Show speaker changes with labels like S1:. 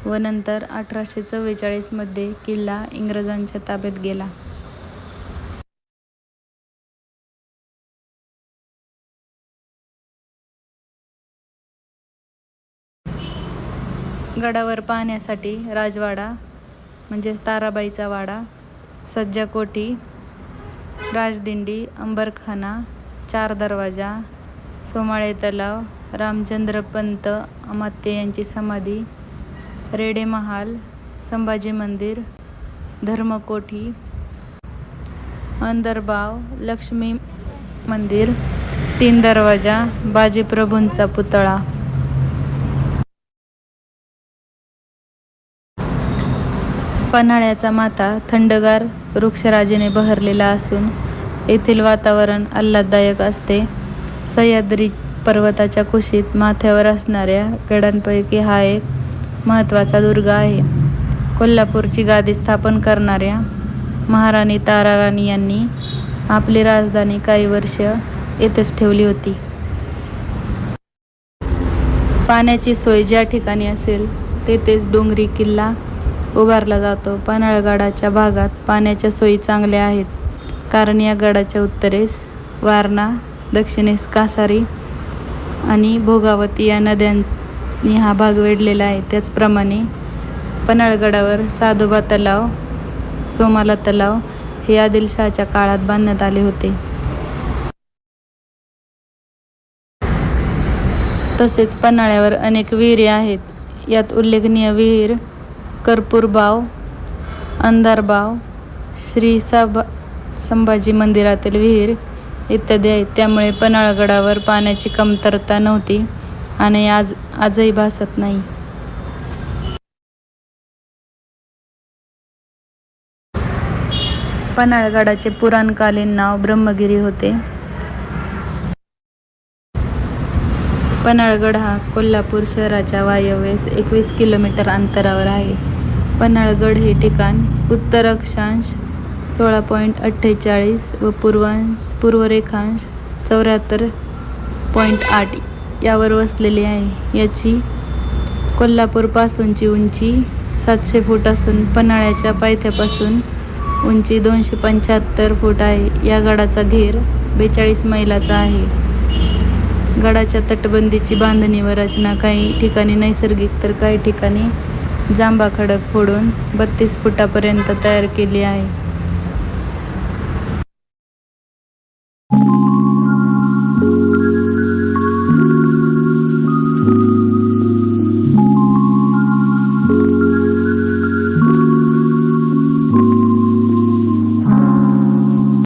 S1: व नंतर 1844 मध्ये किल्ला इंग्रजांच्या ताब्यात गेला. गडावर पाहण्यासाठी राजवाडा म्हणजेच ताराबाईचा वाडा, सज्जा कोठी, राजदिंडी, अंबरखाना, 4 दरवाजा, सोमाळे तलाव, रामचंद्रपंत अमात्य यांची समाधी, रेडे महाल, संभाजी मंदिर, धर्मकोठी, अंदरबाव, लक्ष्मी मंदिर, 3 दरवाजा, बाजीप्रभूंचा पुतळा. पन्हाळ्याचा माथा थंडगार वृक्षराजीने बहरलेला असून येथील वातावरण आल्हाददायक असते. सह्याद्री पर्वताच्या कुशीत माथ्यावर असणाऱ्या गडांपैकी हा एक महत्त्वाचा दुर्ग आहे. कोल्हापूरची गादी स्थापन करणाऱ्या महाराणी ताराराणी यांनी आपली राजधानी काही वर्ष येथेच ठेवली होती. पाण्याची सोय ज्या ठिकाणी असेल तेथेच डोंगरी किल्ला उभारला जातो. पन्हाळगडाच्या भागात पाण्याच्या सोयी चांगल्या आहेत, कारण या गडाच्या उत्तरेस वारणा, दक्षिणेस कासारी आणि भोगावती या नद्यांनी हा भाग वेढलेला आहे. त्याचप्रमाणे पन्हाळगडावर साधोबा तलाव, सोमाला तलाव हे आदिलशहाच्या काळात बांधण्यात आले होते. तसेच पन्हाळ्यावर अनेक विहिरी आहेत. यात उल्लेखनीय विहीर कर्पूरबाव, अंधारबाव, श्री संभाजी मंदिरातील विहीर इत्यादी आहेत. त्यामुळे पन्हाळगडावर पाण्याची कमतरता नव्हती आणि आजही भासत नाही. पन्हाळगडाचे पुराणकालीन नाव ब्रह्मगिरी होते. पन्हाळगड हा कोल्हापूर शहराच्या वायव्येस 21 किलोमीटर अंतरावर आहे. पन्हाळगड हे ठिकाण उत्तर अक्षांश 16.48 व पूर्व रेखांश 74.8 यावर वसलेले आहे. याची कोल्हापूरपासूनची उंची 700 फूट असून पन्हाळ्याच्या पायथ्यापासून उंची 275 फूट आहे. या गडाचा घेर 42 मैलाचा आहे. गडाच्या तटबंदीची बांधणी व रचना काही ठिकाणी नैसर्गिक तर काही ठिकाणी जांभा खडक फोडून 32 फुटापर्यंत तयार केली आहे.